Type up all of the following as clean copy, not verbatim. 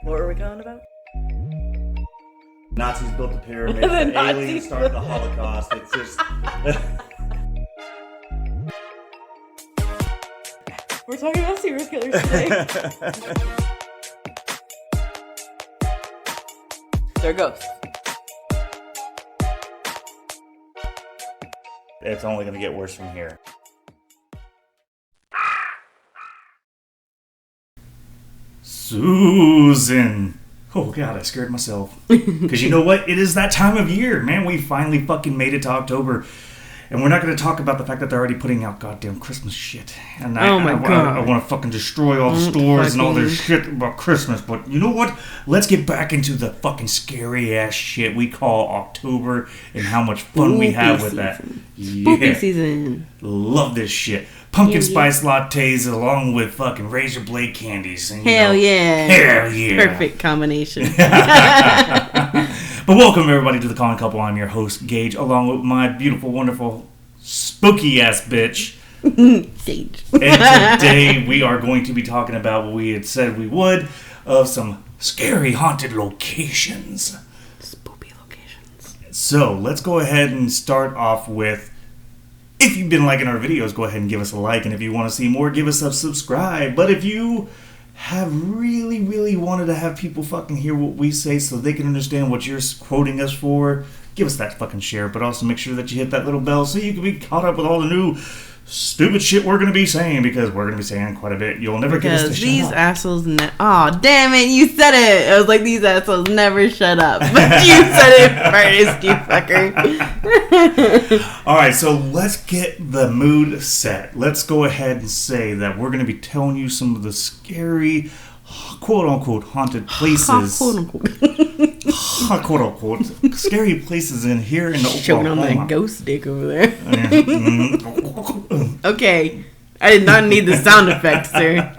What were we talking about? Nazis built the pyramids, The the Nazis aliens started the Holocaust. It's just... We're talking about serial killers today. They're ghosts. It's only going to get worse from here. Susan. Oh, God, I scared myself. Because you know what? It is that time of year, man. We finally fucking made it to October. And we're not going to talk about the fact that they're already putting out goddamn Christmas shit. And Oh my God. I want to fucking destroy all the stores and all this shit about Christmas. But you know what? Let's get back into the fucking scary ass shit we call October and how much fun we have with that. Spooky season. Love this shit. Pumpkin spice lattes along with fucking razor blade candies. And, Hell yeah. Hell yeah. Perfect combination. But welcome everybody to The Calling Couple. I'm your host, Gage, along with my beautiful, wonderful, spooky ass bitch. Gage. And today we are going to be talking about what we had said we would of some scary haunted locations. Spooky locations. So let's go ahead and start off with, if you've been liking our videos, go ahead and give us a like. And if you want to see more, give us a subscribe. But if you have really wanted to have people fucking hear what we say so they can understand what you're quoting us for, give us that fucking share. But also make sure that you hit that little bell so you can be caught up with all the new stupid shit we're going to be saying, because we're going to be saying quite a bit. You'll never get us to shut these up. assholes oh damn it, you said it. I was like, these assholes never shut up. But you said it first, you fucker. Alright, so let's get the mood set. Let's go ahead and say that we're going to be telling you some of the scary, quote-unquote, haunted places. Quote-unquote, scary places in here in Oklahoma. Showing on that ghost dick over there. Mm-hmm. Okay. I did not need the sound effects, sir.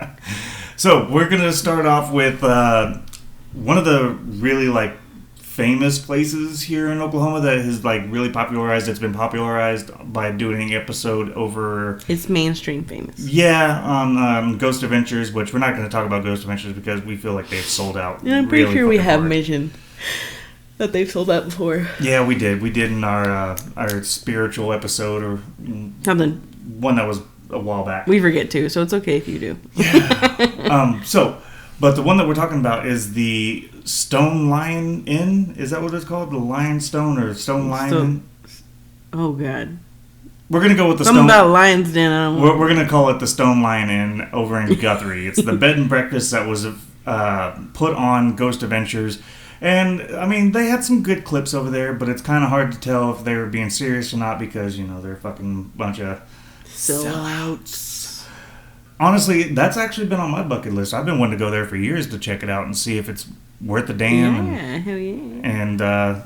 So, we're going to start off with one of the really, famous places here in Oklahoma that has, really popularized. It's been popularized by doing an episode over... It's mainstream famous. Yeah, on Ghost Adventures, which we're not going to talk about Ghost Adventures because we feel like they've sold out. Yeah, I'm pretty sure we have hard. mentioned that they've sold out before. Yeah, we did. We did in our spiritual episode, or Something. one that was a while back. We forget too, so it's okay if you do. Yeah. But the one that we're talking about is the Stone Lion Inn. Is that what it's called? The Lion Stone or Stone Lion Inn? Oh, God. We're going to go with the Something about Lion's Den. I don't know. We're going to call it the Stone Lion Inn over in Guthrie. It's the bed and breakfast that was put on Ghost Adventures. And, I mean, they had some good clips over there, but it's kind of hard to tell if they were being serious or not because, they're a fucking bunch of sellouts. Honestly, that's actually been on my bucket list. I've been wanting to go there for years to check it out and see if it's worth the damn. Yeah, hell yeah. And, I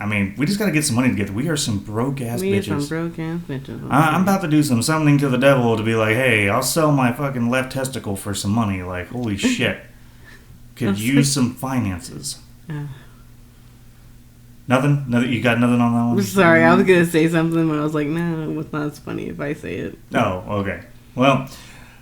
mean, we just got to get some money together. We are some broke-ass bitches. We are some broke-ass bitches. I'm about to do something to the devil to be like, hey, I'll sell my fucking left testicle for some money. Like, holy shit. Could use some finances. Nothing? You got nothing on that one? Sorry, I was going to say something, but I was like, no, it's not as funny if I say it. Oh, okay. Well...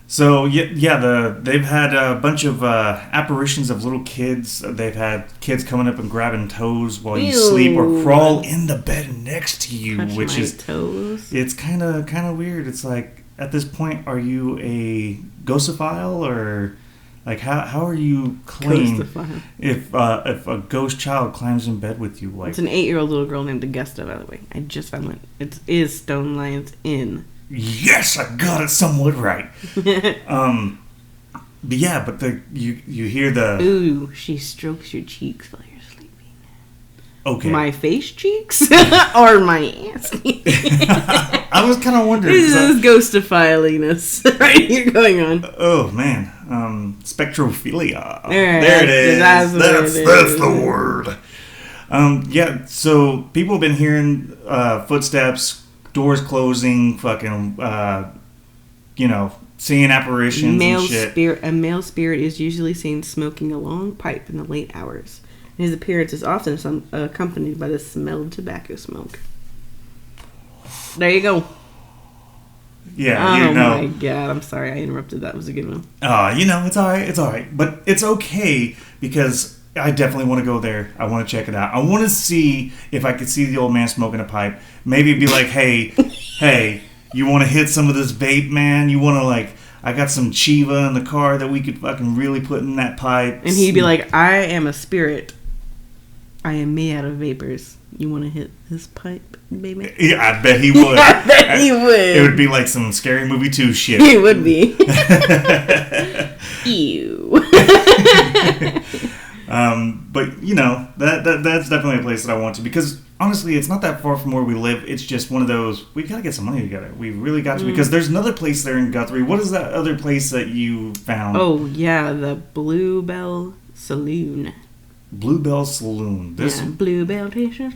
So, they've had a bunch of apparitions of little kids. They've had kids coming up and grabbing toes while you sleep or crawl in the bed next to you, Touch which my is toes. It's kind of weird. It's like, at this point, are you a ghostophile or how are you clean if a ghost child climbs in bed with you? It's an 8-year-old little girl named Augusta, by the way. I just found it. It is Stone Lion's Inn. Yes, I got it somewhat right. But you hear the... Ooh, she strokes your cheeks while you're sleeping. Okay. My face cheeks? Or my ass? I was kind of wondering. This is ghostophiliness right here going on. Oh, man. Spectrophilia. There it is. That's the word. So people have been hearing footsteps, doors closing, fucking, seeing apparitions and shit. A male spirit is usually seen smoking a long pipe in the late hours. His appearance is often accompanied by the smell of tobacco smoke. There you go. Yeah, Oh you know. my god, I'm sorry I interrupted. That was a good one. You know, it's alright, it's alright. But it's okay because I definitely want to go there. I want to check it out. I want to see if I could see the old man smoking a pipe. Maybe be like, hey, you want to hit some of this vape, man? You want to, like, I got some Chiva in the car that we could fucking really put in that pipe. And he'd be like, I am a spirit. I am made out of vapors. You want to hit this pipe, baby? Yeah, I bet he would. I bet he would. It would be like some Scary Movie 2 shit. It would be. Ew. But you know that's definitely a place that I want to, because honestly it's not that far from where we live. It's just one of those, we gotta get some money together. We really got to, because there's another place there in Guthrie. What is that other place that you found? Oh yeah, the Bluebell Saloon. Bluebell Saloon. This Bluebell T-shirt.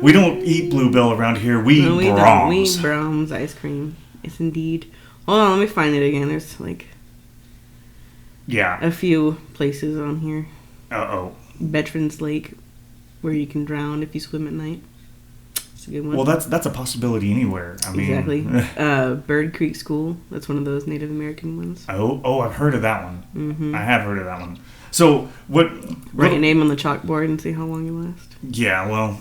we don't eat Bluebell around here. We eat We Brahms. eat Brahms ice cream. Yes, indeed. Hold on, let me find it again. There's like Yeah. a few places on here. Uh-oh. Veterans Lake, where you can drown if you swim at night. It's a good one. Well, that's a possibility anywhere. I mean, Exactly. Bird Creek School. That's one of those Native American ones. Oh, I've heard of that one. Mm-hmm. I have heard of that one. So what? Write your name on the chalkboard and see how long you last. Yeah, well,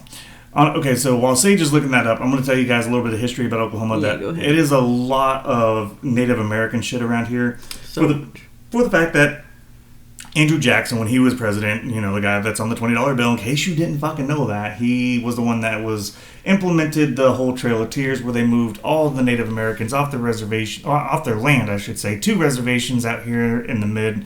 okay, so while Sage is looking that up, I'm going to tell you guys a little bit of history about Oklahoma. Yeah, That go ahead. it is a lot of Native American shit around here. So For the fact that Andrew Jackson, when he was president, you know, the guy that's on the $20 bill, in case you didn't fucking know that, he was the one that was implemented the whole Trail of Tears, where they moved all the Native Americans off the reservation, off their land, I should say, to reservations out here in the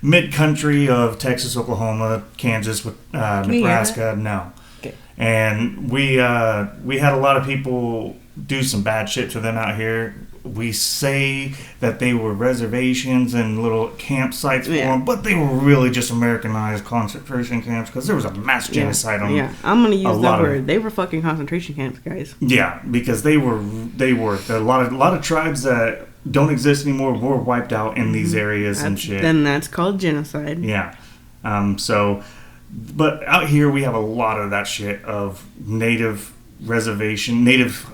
mid-country of Texas, Oklahoma, Kansas, Nebraska. No. Okay. And we had a lot of people do some bad shit to them out here. We say that they were reservations and little campsites for them, but they were really just Americanized concentration camps, because there was a mass genocide on. Yeah, I'm gonna use that word. of, They were fucking concentration camps, guys. Yeah, because they were a lot of tribes that don't exist anymore were wiped out in these areas and shit. Then that's called genocide. Yeah. But out here we have a lot of that shit of native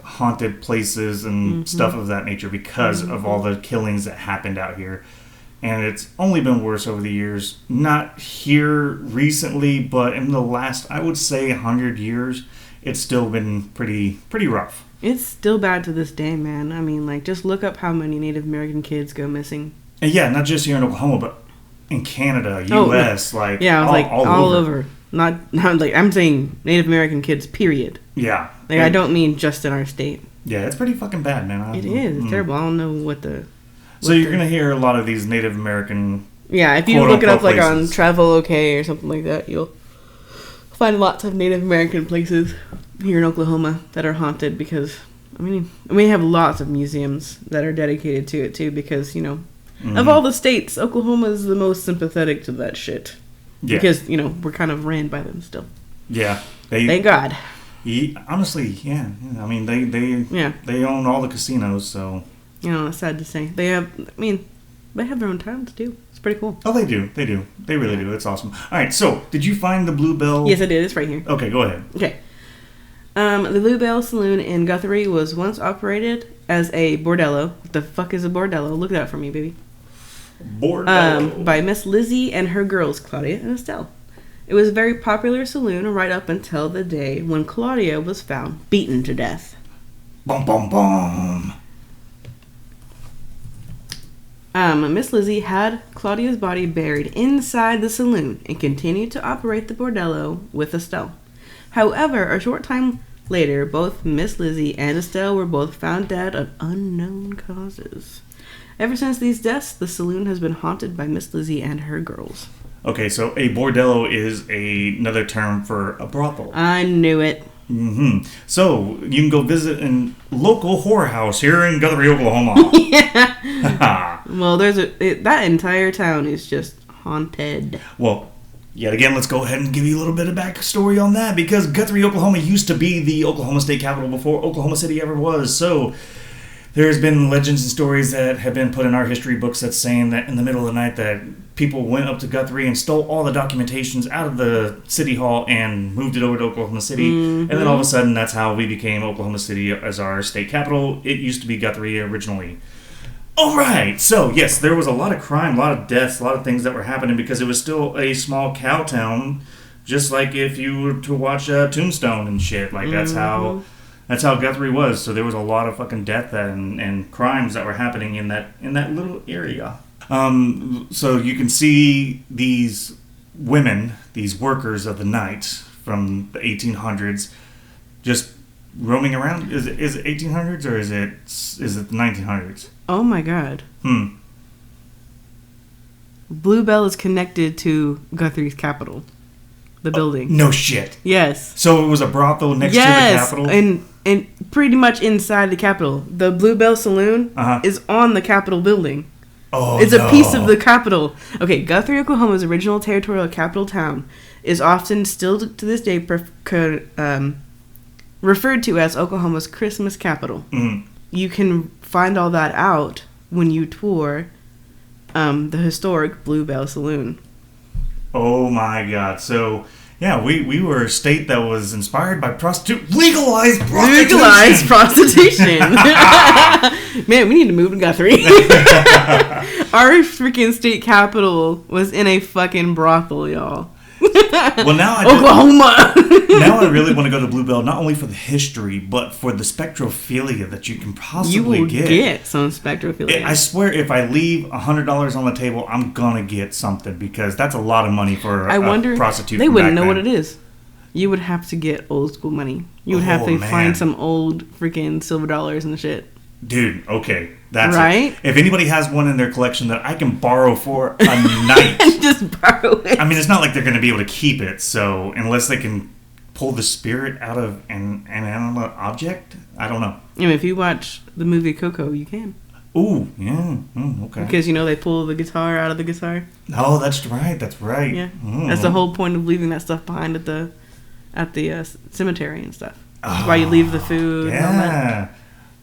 haunted places and stuff of that nature, because of all the killings that happened out here. And it's only been worse over the years. Not here recently, but in the last, I would say, 100 years, it's still been pretty rough. It's still bad to this day, man. I mean, like, just look up how many Native American kids go missing. And yeah, not just here in Oklahoma, but in Canada, U.S., like, yeah, I was all over. Not like, I'm saying Native American kids, period. Yeah. Like, I don't mean just in our state. Yeah, it's pretty fucking bad, man. It is. It's terrible. I don't know what the... So you're going to hear a lot of these Native American... Yeah, if you look it up, like, on places. Travel OK or something like that, you'll find lots of Native American places here in Oklahoma that are haunted, because, I mean, we have lots of museums that are dedicated to it, too, because, you know, of all the states, Oklahoma is the most sympathetic to that shit. Yeah. Because, you know, we're kind of ran by them still. Yeah. Thank God. Honestly, yeah. I mean, they own all the casinos, so... You know, it's sad to say. They have their own towns, too. It's pretty cool. Oh, they do. They really do. It's awesome. All right, so, did you find the Bluebell? Yes, I did. It's right here. Okay, go ahead. Okay. The Bluebell Saloon in Guthrie was once operated as a bordello. What the fuck is a bordello? Look it up for me, baby. Bordello. By Miss Lizzie and her girls, Claudia and Estelle. It was a very popular saloon right up until the day when Claudia was found beaten to death. Bum, bum, bum. Miss Lizzie had Claudia's body buried inside the saloon and continued to operate the bordello with Estelle. However, a short time later, both Miss Lizzie and Estelle were both found dead of unknown causes. Ever since these deaths, the saloon has been haunted by Miss Lizzie and her girls. Okay, so a bordello is another term for a brothel. I knew it. Mm-hmm. So, you can go visit a local whorehouse here in Guthrie, Oklahoma. Yeah. Well, that entire town is just haunted. Well, yet again, let's go ahead and give you a little bit of backstory on that, because Guthrie, Oklahoma used to be the Oklahoma state capital before Oklahoma City ever was. So, there's been legends and stories that have been put in our history books that's saying that in the middle of the night that people went up to Guthrie and stole all the documentations out of the city hall and moved it over to Oklahoma City. And then all of a sudden, that's how we became Oklahoma City as our state capital. It used to be Guthrie originally. All right, so yes, there was a lot of crime, a lot of deaths, a lot of things that were happening because it was still a small cow town, just like if you were to watch Tombstone and shit. Like that's how Guthrie was. So there was a lot of fucking death and crimes that were happening in that little area. So you can see these women, these workers of the night from the 1800s, just roaming around. Is it 1800s or is it the 1900s? Oh my god. Bluebell is connected to Guthrie's Capitol, the building. No shit. Yes. So it was a brothel next to the Capitol? and pretty much inside the Capitol. The Bluebell Saloon is on the Capitol building. Oh, it's a piece of the Capitol. Okay, Guthrie, Oklahoma's original territorial capital town is often still to this day referred to as Oklahoma's Christmas capital. Mm-hmm. You can find all that out when you tour the historic Bluebell Saloon. Oh my god. So, yeah, we were a state that was inspired by legalized prostitution. Legalized prostitution. Man, we need to move to Guthrie. Our freaking state capital was in a fucking brothel, y'all. Well, now Oklahoma. Now I really want to go to Bluebell, not only for the history, but for the spectrophilia that you can possibly get. You will get some spectrophilia. I swear, if I leave $100 on the table, I'm gonna get something because that's a lot of money for a prostitute. They wouldn't know what it is. You would have to get old school money. You would have to find some old freaking silver dollars and shit. Dude, okay. That's right. It. If anybody has one in their collection that I can borrow for a night. Just borrow it. I mean, it's not like they're going to be able to keep it, so unless they can pull the spirit out of an animate object, I don't know. I mean, if you watch the movie Coco, you can. Ooh, yeah. Okay. Because, they pull the guitar out of the guitar. Oh, that's right. That's right. Yeah. That's the whole point of leaving that stuff behind at the cemetery and stuff. That's why you leave the food and all that.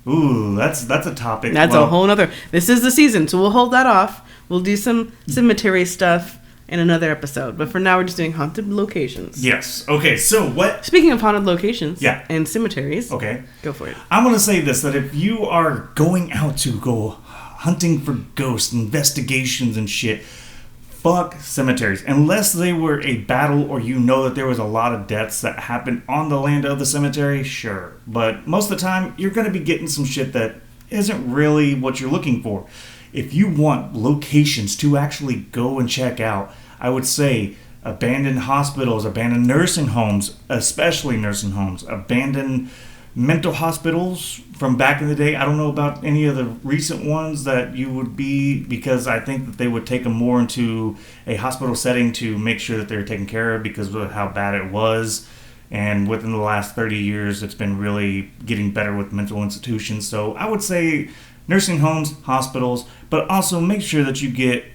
Ooh, that's a topic. That's a whole nother. This is the season, so we'll hold that off. We'll do some cemetery stuff in another episode. But for now, we're just doing haunted locations. Yes. Okay, so what... Speaking of haunted locations and cemeteries. Okay. Go for it. I want to say this, that if you are going out to go hunting for ghosts, investigations and shit, fuck cemeteries. Unless they were a battle or that there was a lot of deaths that happened on the land of the cemetery, sure. But most of the time, you're going to be getting some shit that isn't really what you're looking for. If you want locations to actually go and check out, I would say abandoned hospitals, abandoned nursing homes, especially nursing homes, abandoned mental hospitals from back in the day. I don't know about any of the recent ones that you would be, because I think that they would take them more into a hospital setting to make sure that they're taken care of because of how bad it was. And within the last 30 years, it's been really getting better with mental institutions. So I would say nursing homes, hospitals, but also make sure that you get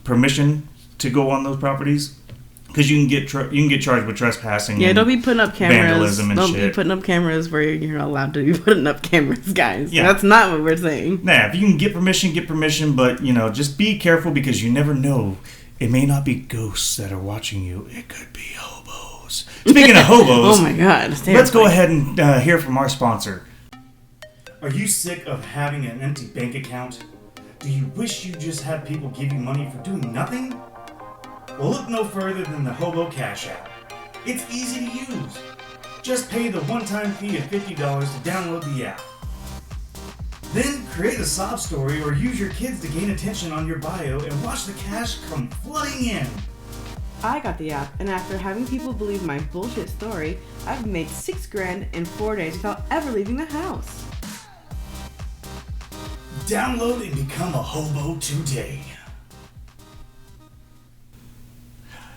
permission to go on those properties. Because you can get charged with trespassing. Yeah, don't be putting up cameras. Vandalism and don't shit. Be putting up cameras where you're not allowed to be putting up cameras, guys. Yeah. That's not what we're saying. Nah, if you can get permission, but just be careful because you never know. It may not be ghosts that are watching you. It could be hobos. Speaking of hobos, oh my god, let's go ahead and hear from our sponsor. Are you sick of having an empty bank account? Do you wish you just had people give you money for doing nothing? Well, look no further than the Hobo Cash App. It's easy to use. Just pay the one-time fee of $50 to download the app. Then create a sob story or use your kids to gain attention on your bio and watch the cash come flooding in. I got the app, and after having people believe my bullshit story, I've made $6,000 in 4 days without ever leaving the house. Download and become a hobo today.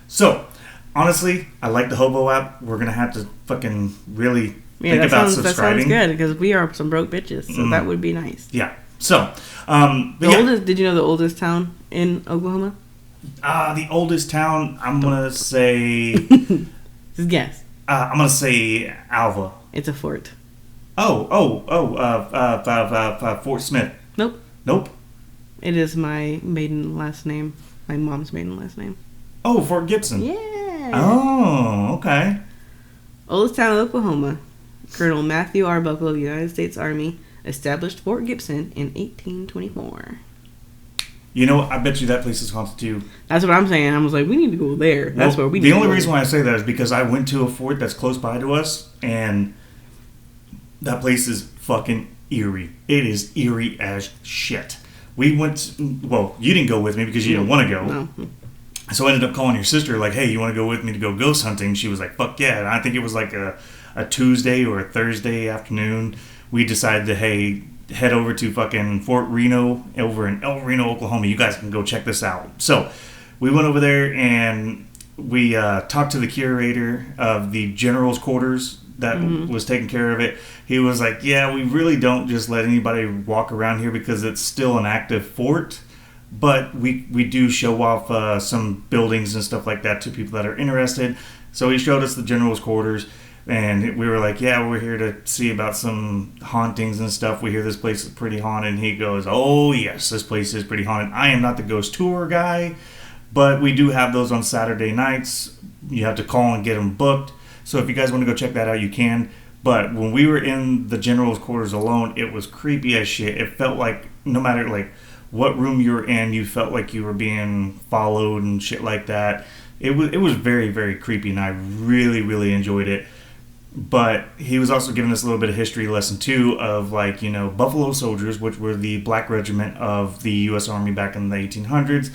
So, honestly, I like the Hobo app. We're going to have to fucking really think about subscribing. That sounds good, because we are some broke bitches, so that would be nice. Yeah. So, did you know the oldest town in Oklahoma? The oldest town, I'm going to say... Just guess. I'm going to say Alva. It's a fort. Fort Smith. Nope. Nope. It is my maiden last name. my mom's maiden last name. Oh, Fort Gibson. Yeah. Oh, okay. Oldest town of Oklahoma. Colonel Matthew R. Buckle of the United States Army established Fort Gibson in 1824. You know, I bet you that place is haunted too. That's what I'm saying. I was like, we need to go there. That's where we need The to only go. reason why I say that is because I went to a fort that's close by to us, and that place is fucking eerie. It is eerie as shit. We went, well, you didn't go with me because you didn't want to go. No. So I ended up calling your sister, like, hey, you want to go with me to go ghost hunting? She was like, fuck yeah. And I think it was like a Tuesday or a Thursday afternoon. We decided to, hey, head over to fucking Fort Reno over in El Reno, Oklahoma. You guys can go check this out. So we went over there and we talked to the curator of the general's quarters that was taking care of it. He was like, yeah, we really don't just let anybody walk around here because it's still an active fort. But we do show off some buildings and stuff like that to people that are interested. So he showed us the general's quarters. And we were like, yeah, we're here to see about some hauntings and stuff. We hear this place is pretty haunted. And he goes, oh, yes, this place is pretty haunted. I am not the ghost tour guy, but we do have those on Saturday nights. You have to call and get them booked. So if you guys want to go check that out, you can. But when we were in the general's quarters alone, it was creepy as shit. It felt like no matter like what room you were in, you felt like you were being followed and shit like that. It was very, very creepy, and I really, really enjoyed it. But he was also giving us a little bit of history lesson too of like, you know, Buffalo Soldiers, which were the black regiment of the U.S. Army back in the 1800s.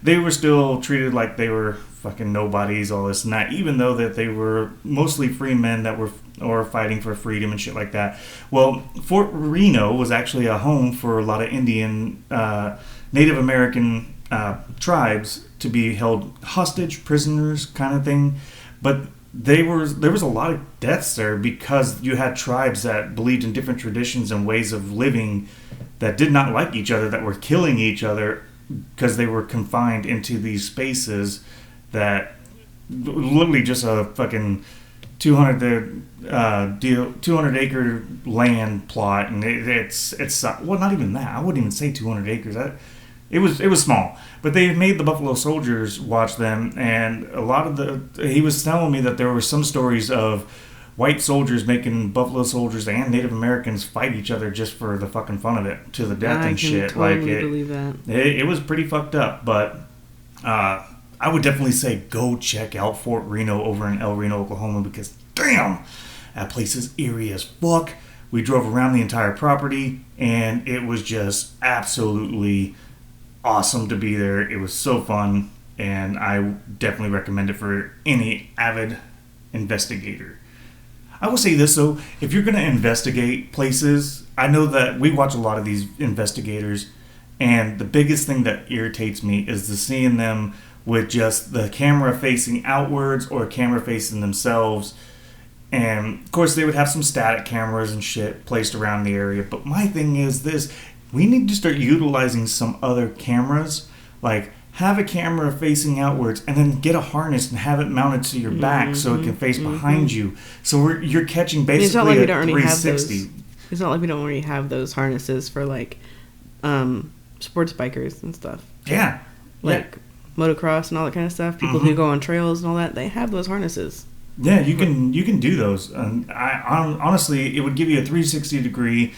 They were still treated like they were fucking nobodies, all this and that, even though that they were mostly free men that were fighting for freedom and shit like that. Well, Fort Reno was actually a home for a lot of Indian, Native American tribes to be held hostage, prisoners kind of thing. But there was a lot of deaths there because you had tribes that believed in different traditions and ways of living that did not like each other, that were killing each other because they were confined into these spaces that literally just a fucking 200 acre land plot, and it's well, not even that. I wouldn't even say 200 acres. It was small, but they made the Buffalo Soldiers watch them, and a lot of he was telling me that there were some stories of white soldiers making Buffalo Soldiers and Native Americans fight each other just for the fucking fun of it, to the death and shit. Totally like believe that. It was pretty fucked up, but I would definitely say go check out Fort Reno over in El Reno, Oklahoma, because damn, that place is eerie as fuck. We drove around the entire property, and it was just absolutely awesome to be there. It was so fun, and I definitely recommend it for any avid investigator. I will say this though, if you're going to investigate places, I know that we watch a lot of these investigators, and the biggest thing that irritates me is the seeing them with just the camera facing outwards or a camera facing themselves. And of course they would have some static cameras and shit placed around the area, but my thing is this: we need to start utilizing some other cameras, like have a camera facing outwards and then get a harness and have it mounted to your back so it can face behind you. So you're catching basically it's not like a we don't already 360. have those. It's not like we don't already have those harnesses for like sports bikers and stuff. Yeah. Like motocross and all that kind of stuff. People who go on trails and all that, they have those harnesses. Yeah, you can do those. And honestly, it would give you a 360 degree.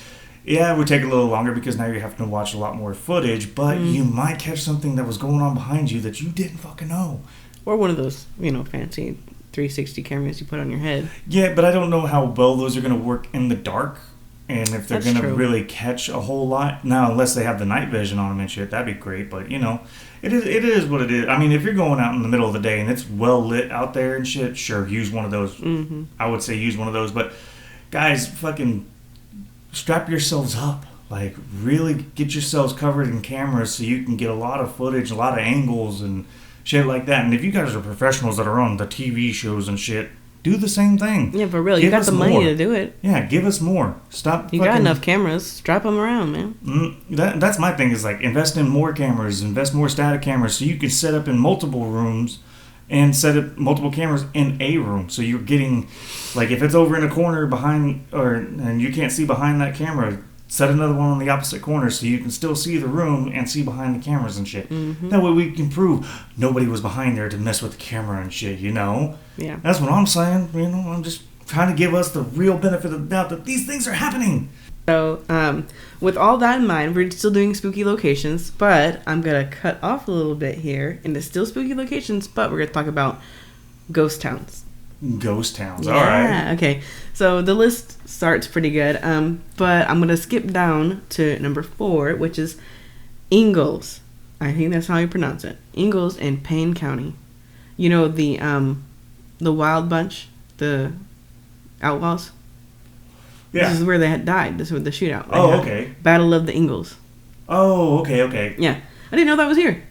Yeah, it would take a little longer because now you're having to watch a lot more footage, but you might catch something that was going on behind you that you didn't fucking know. Or one of those, fancy 360 cameras you put on your head. Yeah, but I don't know how well those are going to work in the dark, and if they're going to really catch a whole lot. Now, unless they have the night vision on them and shit, that'd be great, but, it is what it is. I mean, if you're going out in the middle of the day and it's well lit out there and shit, sure, use one of those. Mm-hmm. I would say use one of those, but guys, fucking strap yourselves up. Like, really get yourselves covered in cameras so you can get a lot of footage, a lot of angles and shit like that. And if you guys are professionals that are on the TV shows and shit, do the same thing. Yeah, for real. You got the money to do it. Yeah, give us more. Stop. You got enough cameras. Strap them around, man. That's my thing, is like, invest in more cameras, invest more static cameras so you can set up in multiple rooms and set up multiple cameras in a room. So you're getting, like, if it's over in a corner behind, and you can't see behind that camera, set another one on the opposite corner so you can still see the room and see behind the cameras and shit. Mm-hmm. That way we can prove nobody was behind there to mess with the camera and shit, you know? Yeah. That's what I'm saying. You know, I'm just trying to give us the real benefit of the doubt that these things are happening. So, with all that in mind, we're still doing spooky locations, but I'm going to cut off a little bit here into still spooky locations, but we're going to talk about ghost towns. Ghost towns, Yeah, alright. okay. So the list starts pretty good, but I'm going to skip down to number 4, which is Ingalls. I think that's how you pronounce it. Ingalls in Payne County. You know, the Wild Bunch, the outlaws? Yeah. This is where they had died. This was the shootout. They Oh, had. okay. Battle of the Ingalls. Oh, okay. Yeah. I didn't know that was here.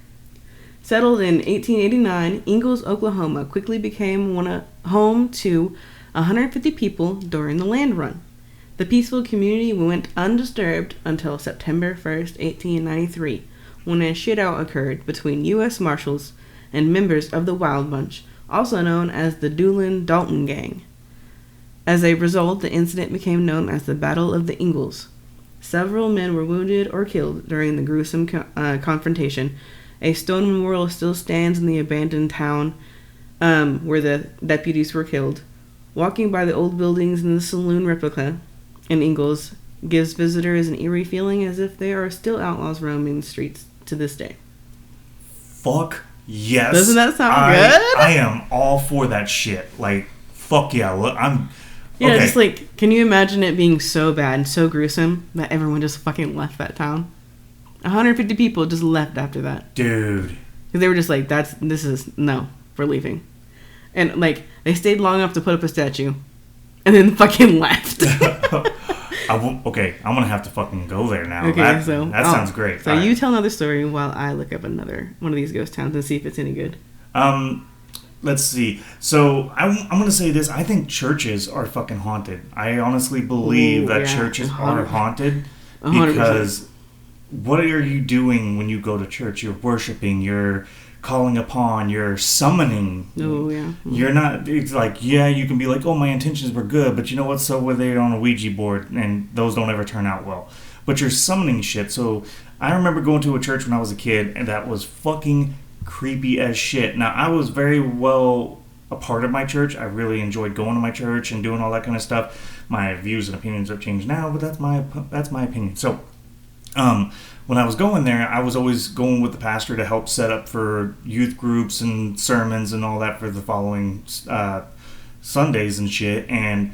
Settled in 1889, Ingalls, Oklahoma quickly became home to 150 people during the land run. The peaceful community went undisturbed until September 1st, 1893, when a shootout occurred between U.S. Marshals and members of the Wild Bunch, also known as the Doolin-Dalton Gang. As a result, the incident became known as the Battle of the Ingalls. Several men were wounded or killed during the gruesome confrontation. A stone memorial still stands in the abandoned town where the deputies were killed. Walking by the old buildings and the saloon replica in Ingalls gives visitors an eerie feeling as if they are still outlaws roaming the streets to this day. Fuck yes. Doesn't that sound good? I am all for that shit. Like, fuck yeah. Look, Yeah, okay. just like, can you imagine it being so bad and so gruesome that everyone just fucking left that town? 150 people just left after that. Dude. Because they were just like, no, we're leaving. And like, they stayed long enough to put up a statue. And then fucking left. Okay, I'm gonna have to fucking go there now. Okay, that sounds great. So you tell another story while I look up one of these ghost towns and see if it's any good. Let's see. So I'm gonna say this. I think churches are fucking haunted. I honestly believe that churches are haunted 100%. because what are you doing when you go to church? You're worshiping. You're calling upon. You're summoning. Oh yeah. You're not. It's like, yeah, you can be like, oh, my intentions were good, but you know what? So were they on a Ouija board, and those don't ever turn out well. But you're summoning shit. So I remember going to a church when I was a kid, and that was fucking creepy as shit. Now, I was very well a part of my church. I really enjoyed going to my church and doing all that kind of stuff. My views and opinions have changed now, but that's my opinion. So, when I was going there, I was always going with the pastor to help set up for youth groups and sermons and all that for the following Sundays and shit. And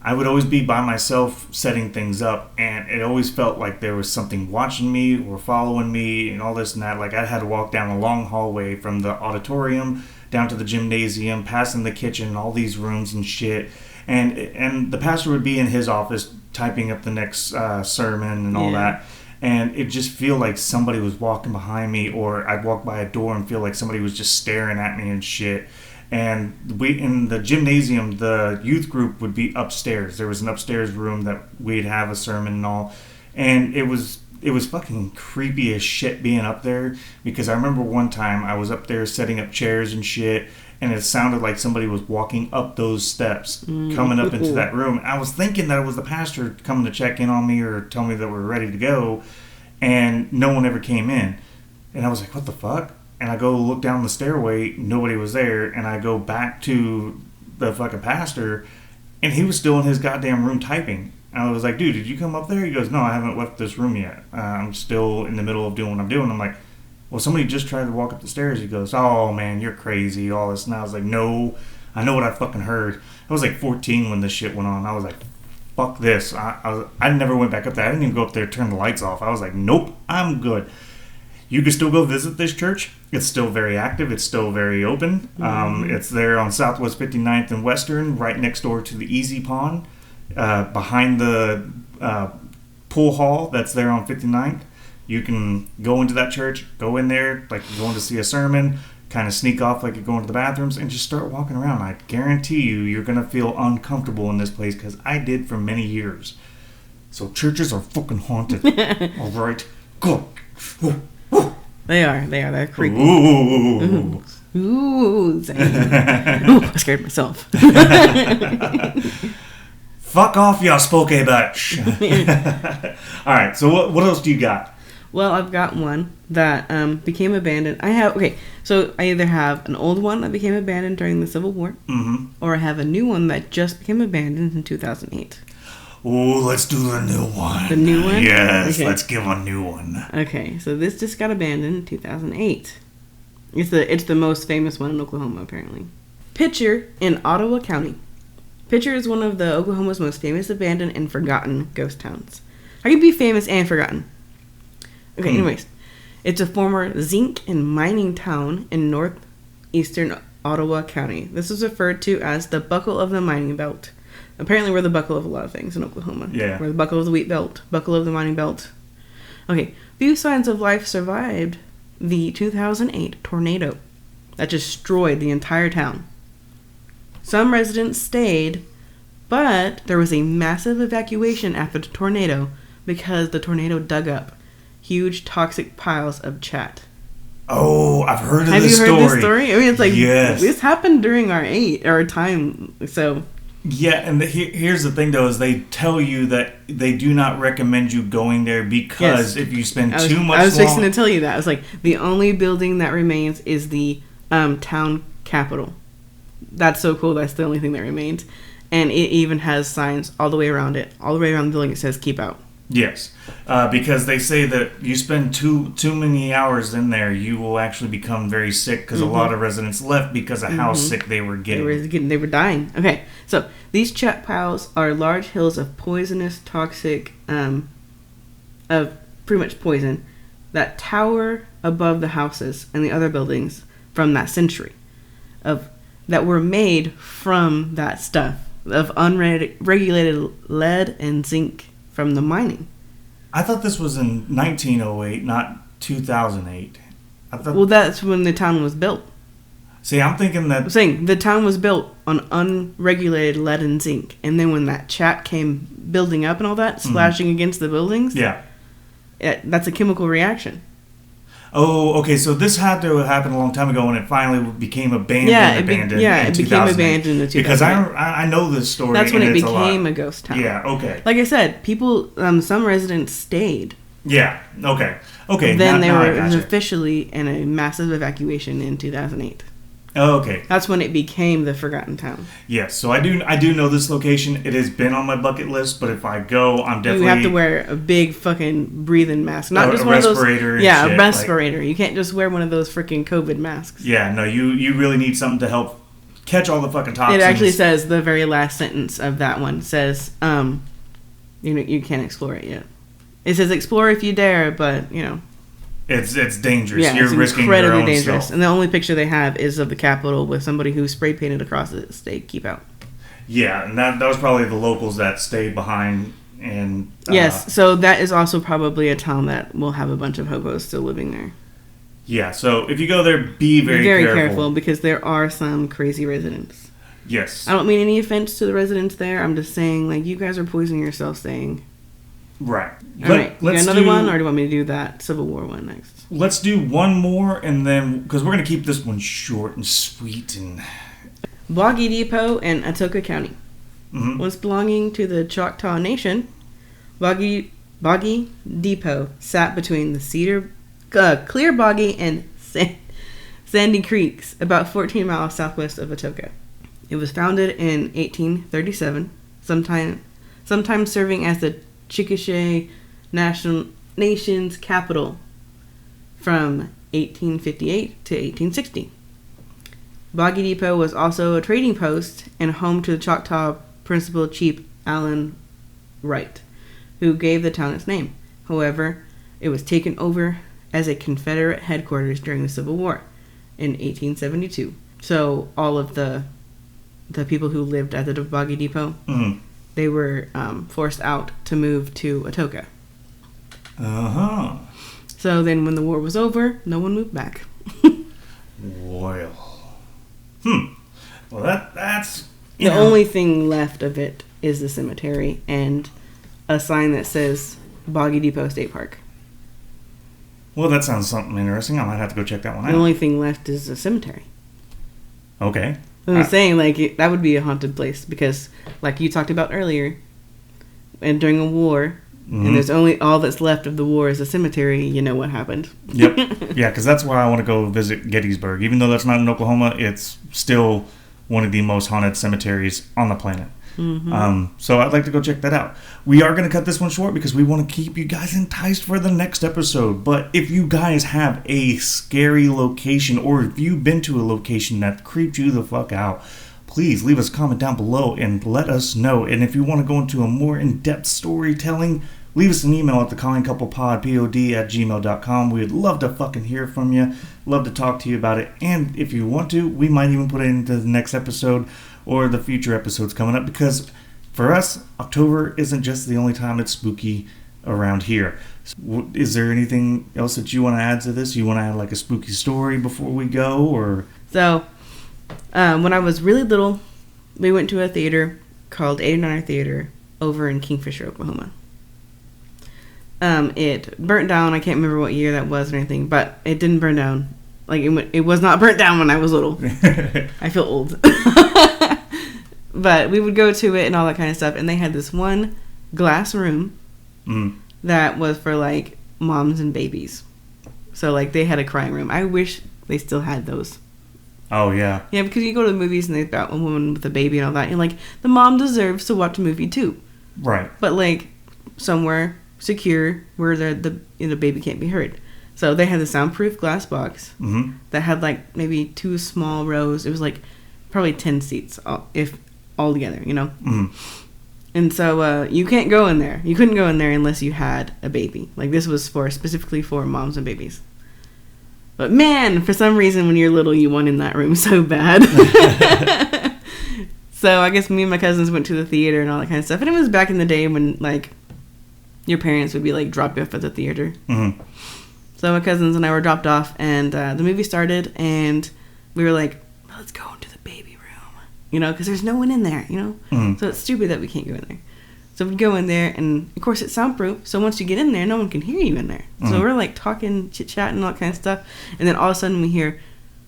I would always be by myself setting things up, and it always felt like there was something watching me or following me and all this and that. Like, I had to walk down a long hallway from the auditorium down to the gymnasium, passing the kitchen, all these rooms and shit. And the pastor would be in his office typing up the next sermon and all that. And it just feel like somebody was walking behind me, or I'd walk by a door and feel like somebody was just staring at me and shit. And we, in the gymnasium, the youth group would be upstairs. There was an upstairs room that we'd have a sermon and all. And it was fucking creepy as shit being up there, because I remember one time I was up there setting up chairs and shit, and it sounded like somebody was walking up those steps, coming up into that room. I was thinking that it was the pastor coming to check in on me or tell me that we're ready to go, and no one ever came in. And I was like, what the fuck? And I go look down the stairway, nobody was there, and I go back to the fucking pastor, and he was still in his goddamn room typing. And I was like, dude, did you come up there? He goes, no, I haven't left this room yet. I'm still in the middle of doing what I'm doing. I'm like, well, somebody just tried to walk up the stairs. He goes, oh, man, you're crazy, all this. And I was like, no, I know what I fucking heard. I was like 14 when this shit went on. I was like, fuck this. I never went back up there. I didn't even go up there to turn the lights off. I was like, nope, I'm good. You can still go visit this church. It's still very active. It's still very open. It's there on Southwest 59th and Western, right next door to the Easy Pond, behind the pool hall that's there on 59th. You can go into that church, go in there like you're going to see a sermon, kind of sneak off like you're going to the bathrooms, and just start walking around. I guarantee you're going to feel uncomfortable in this place, because I did for many years. So churches are fucking haunted. All right? Go. They are. They're creepy. Ooh. Ooh, I scared myself. Fuck off, y'all spoke bitch. All right, so what else do you got? Well, I've got one that became abandoned. So I either have an old one that became abandoned during the Civil War, or I have a new one that just became abandoned in 2008. Oh, let's do the new one. The new one? Yes, okay. Let's give a new one. Okay, so this just got abandoned in 2008. It's the most famous one in Oklahoma, apparently. Pitcher in Ottawa County. Pitcher is one of the Oklahoma's most famous abandoned and forgotten ghost towns. How can you be famous and forgotten? Okay, anyways. It's a former zinc and mining town in northeastern Ottawa County. This is referred to as the buckle of the mining belt. Apparently, we're the buckle of a lot of things in Oklahoma. Yeah. We're the buckle of the wheat belt, buckle of the mining belt. Okay, few signs of life survived the 2008 tornado that destroyed the entire town. Some residents stayed, but there was a massive evacuation after the tornado because the tornado dug up huge toxic piles of chat. Oh, I've heard of Have this story. Have you heard this story? I mean, it's like, yes. This happened during our time, so... Yeah, and here's the thing, though, is they tell you that they do not recommend you going there because if you spend too much I was fixing to tell you that. I was like, the only building that remains is the town capitol. That's so cool. That's the only thing that remains. And it even has signs all the way around it. All the way around the building it says, keep out. Yes, because they say that you spend too many hours in there, you will actually become very sick because a lot of residents left because of how sick they were getting. They were dying. Okay, so these chat piles are large hills of poisonous, toxic, of pretty much poison that tower above the houses and the other buildings from that century, that were made from that stuff of unregulated lead and zinc. From the mining. I thought this was in 1908, not 2008. Well, that's when the town was built. See, I'm thinking that... I'm saying the town was built on unregulated lead and zinc. And then when that chat came building up and all that, splashing against the buildings... Yeah. That's a chemical reaction. Oh, okay, so this had to have happened a long time ago when it finally became abandoned. It became abandoned in 2008. Because I know this story. That's when it became a ghost town. Yeah, okay. Like I said, people, some residents stayed. Yeah, okay. Then they were officially in a massive evacuation in 2008. Oh, okay. That's when it became the Forgotten Town. Yes, so I do know this location. It has been on my bucket list, but if I go, I'm definitely... You have to wear a big fucking breathing mask. Not just a one of those... respirator. Yeah, a respirator. You can't just wear one of those freaking COVID masks. Yeah, no, you really need something to help catch all the fucking toxins. It actually says, the very last sentence of that one says, you can't explore it yet. It says explore if you dare, but, It's dangerous. Yeah, You're risking your incredibly own dangerous. self. And the only picture they have is of the Capitol with somebody who spray painted across it, stay, keep out. Yeah, and that was probably the locals that stayed behind. And yes, so that is also probably a town that will have a bunch of hobos still living there. Yeah, so if you go there, be very careful because there are some crazy residents. Yes. I don't mean any offense to the residents there. I'm just saying, like, you guys are poisoning yourself staying. Right. All right. You got another one, or do you want me to do that Civil War one next? Let's do one more, and then... Because we're going to keep this one short and sweet and... Boggy Depot in Atoka County. Mm-hmm. Once belonging to the Choctaw Nation, Boggy Depot sat between the Clear Boggy and Sandy Creeks, about 14 miles southwest of Atoka. It was founded in 1837, sometimes serving as the Chickasha Nation's capital from 1858 to 1860. Boggy Depot was also a trading post and home to the Choctaw principal chief Allen Wright, who gave the town its name. However, it was taken over as a Confederate headquarters during the Civil War in 1872. So all of the people who lived at the Boggy Depot, they were forced out to move to Atoka. Uh-huh. So then when the war was over, no one moved back. Well, that's... The only thing left of it is the cemetery and a sign that says Boggy Depot State Park. Well, that sounds something interesting. I might have to go check that one out. The only thing left is the cemetery. Okay. I'm saying, like, that would be a haunted place because, like you talked about earlier, and during a war, and there's only all that's left of the war is a cemetery, you know what happened. Yep. Yeah, because that's why I want to go visit Gettysburg. Even though that's not in Oklahoma, it's still one of the most haunted cemeteries on the planet. So I'd like to go check that out. We are going to cut this one short because we want to keep you guys enticed for the next episode. But if you guys have a scary location, or if you've been to a location that creeped you the fuck out, please leave us a comment down below and let us know. And if you want to go into a more in-depth storytelling, leave us an email at thecallingcouplepod@gmail.com. We'd love to fucking hear from you. Love to talk to you about it. And if you want to, we might even put it into the next episode or the future episodes coming up, because for us, October isn't just the only time it's spooky around here. Is there anything else that you want to add to this? You want to add like a spooky story before we go, or? So, when I was really little, we went to a theater called 89er Theater over in Kingfisher, Oklahoma. It burnt down. I can't remember what year that was or anything, but it didn't burn down. Like, it was not burnt down when I was little. I feel old. But we would go to it and all that kind of stuff, and they had this one glass room that was for, like, moms and babies. So, like, they had a crying room. I wish they still had those. Oh, yeah. Yeah, because you go to the movies and they've got a woman with a baby and all that, and you're like, the mom deserves to watch a movie too. Right. But, like, somewhere secure where the baby can't be heard. So they had the soundproof glass box that had, like, maybe 2 small rows. It was, like, probably 10 seats, if all together, you know? And so you can't go in there. You couldn't go in there unless you had a baby. Like, this was specifically for moms and babies. But, man, for some reason, when you're little, you want in that room so bad. So I guess me and my cousins went to the theater and all that kind of stuff. And it was back in the day when, like, your parents would be, like, drop you off at the theater. So my cousins and I were dropped off, and the movie started, and we were like, let's go into the baby room, you know, because there's no one in there, you know? So it's stupid that we can't go in there. So we go in there, and of course it's soundproof, so once you get in there, no one can hear you in there. So we're, like, talking, chit-chatting, all that kind of stuff, and then all of a sudden we hear,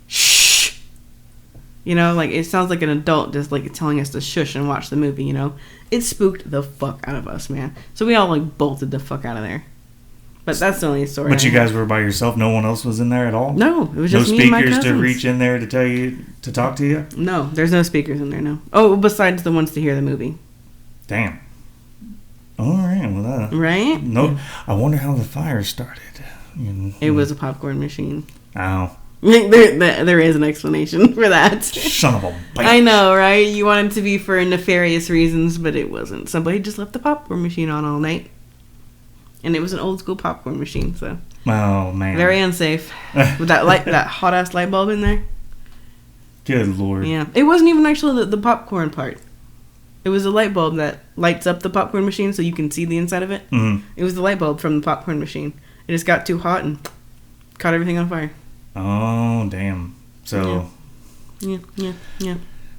shh! You know, like, it sounds like an adult just, like, telling us to shush and watch the movie, you know? It spooked the fuck out of us, man. So we all, like, bolted the fuck out of there. But that's the only story. But you guys were by yourself? No one else was in there at all? No, it was just me and my cousins. No speakers to reach in there to tell you, to talk to you? No, there's no speakers in there, no. Oh, besides the ones to hear the movie. Damn. All right, well, right? No, I wonder how the fire started. It was a popcorn machine. Oh. There is an explanation for that. Son of a bitch. I know, right? You want it to be for nefarious reasons, but it wasn't. Somebody just left the popcorn machine on all night. And it was an old school popcorn machine, so. Oh, man. Very unsafe. With that hot ass light bulb in there. Good Lord. Yeah. It wasn't even actually the popcorn part. It was a light bulb that lights up the popcorn machine so you can see the inside of it. It was the light bulb from the popcorn machine. It just got too hot and caught everything on fire. Oh, damn. So. Yeah.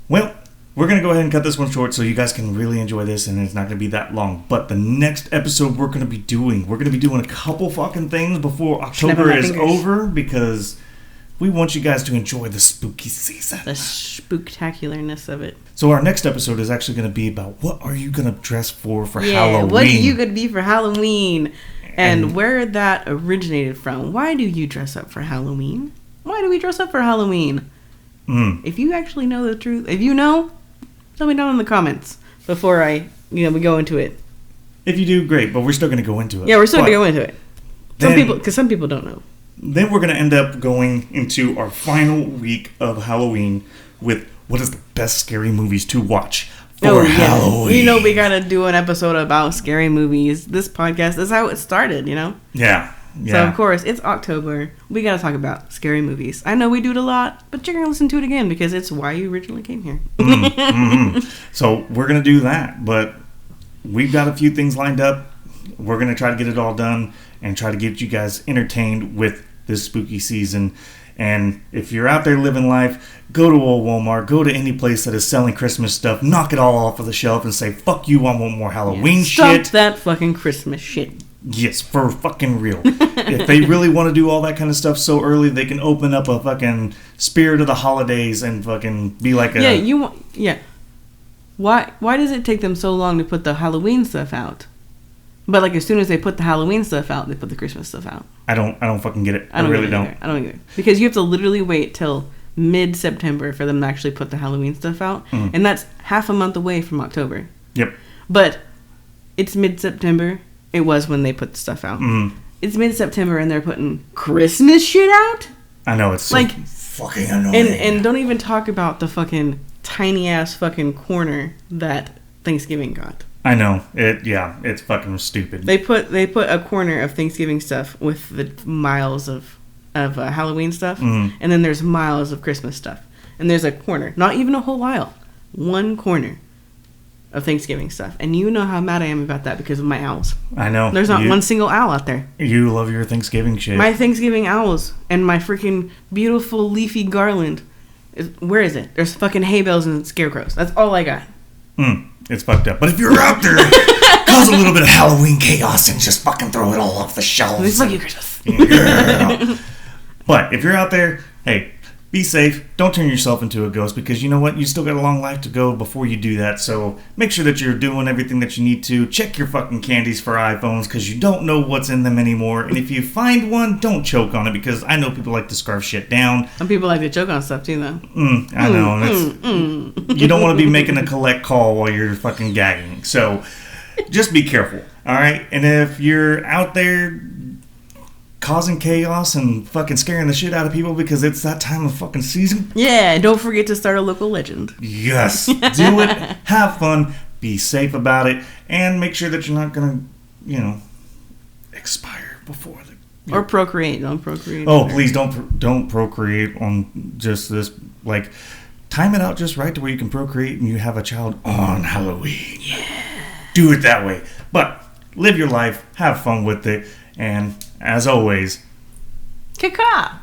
Well, we're going to go ahead and cut this one short so you guys can really enjoy this, and it's not going to be that long. But the next episode we're going to be doing a couple fucking things before October is over, because we want you guys to enjoy the spooky season. The spooktacularness of it. So our next episode is actually going to be about what are you going to dress for Halloween. What are you going to be for Halloween? And where that originated from. Why do you dress up for Halloween? Why do we dress up for Halloween? If you actually know the truth, if you know, tell me down in the comments before we go into it. If you do, great, but we're still going to go into it. Yeah, we're still going to go into it. Some people don't know. Then we're going to end up going into our final week of Halloween with what is the best scary movies to watch for Halloween. You know, we got to do an episode about scary movies. This podcast is how it started, you know? Yeah. So, of course, it's October. We got to talk about scary movies. I know we do it a lot, but you're going to listen to it again because it's why you originally came here. So, we're going to do that, but we've got a few things lined up. We're going to try to get it all done and try to get you guys entertained with this spooky season. And if you're out there living life, go to a Walmart, go to any place that is selling Christmas stuff, knock it all off of the shelf and say, fuck you, I want more Halloween shit. Stop that fucking Christmas shit. Yes, for fucking real. If they really want to do all that kind of stuff so early, they can open up a fucking Spirit of the Holidays and fucking be like a... Yeah. Why does it take them so long to put the Halloween stuff out? But like as soon as they put the Halloween stuff out, they put the Christmas stuff out. I don't fucking get it. I really don't. I don't either. Because you have to literally wait till mid-September for them to actually put the Halloween stuff out. And that's half a month away from October. Yep. But it's mid-September. It was when they put the stuff out. It's mid-September and they're putting Christmas shit out? I know, it's so like fucking annoying. And don't even talk about the fucking tiny-ass fucking corner that Thanksgiving got. I know. It's fucking stupid. They put a corner of Thanksgiving stuff with the miles of Halloween stuff, and then there's miles of Christmas stuff. And there's a corner, not even a whole aisle, one corner of Thanksgiving stuff. And you know how mad I am about that because of my owls. I know. There's not one single owl out there. You love your Thanksgiving shit. My Thanksgiving owls and my freaking beautiful leafy garland. Where is it? There's fucking hay bales and scarecrows. That's all I got. It's fucked up. But if you're out there, cause a little bit of Halloween chaos and just fucking throw it all off the shelves. Fuck you, Christmas. Yeah. But if you're out there, hey, be safe. Don't turn yourself into a ghost because you know what? You still got a long life to go before you do that. So make sure that you're doing everything that you need to. Check your fucking candies for iPhones because you don't know what's in them anymore. And if you find one, don't choke on it because I know people like to scarf shit down. Some people like to choke on stuff too, though. I know. You don't want to be making a collect call while you're fucking gagging. So just be careful. All right? And if you're out there causing chaos and fucking scaring the shit out of people because it's that time of fucking season. Yeah, don't forget to start a local legend. Yes, do it. Have fun. Be safe about it, and make sure that you're not gonna, expire before the. Or procreate. Don't procreate. Oh, please don't procreate on just this. Like, time it out just right to where you can procreate and you have a child on Halloween. Yeah. Do it that way, but live your life. Have fun with it, and. As always, Kaka!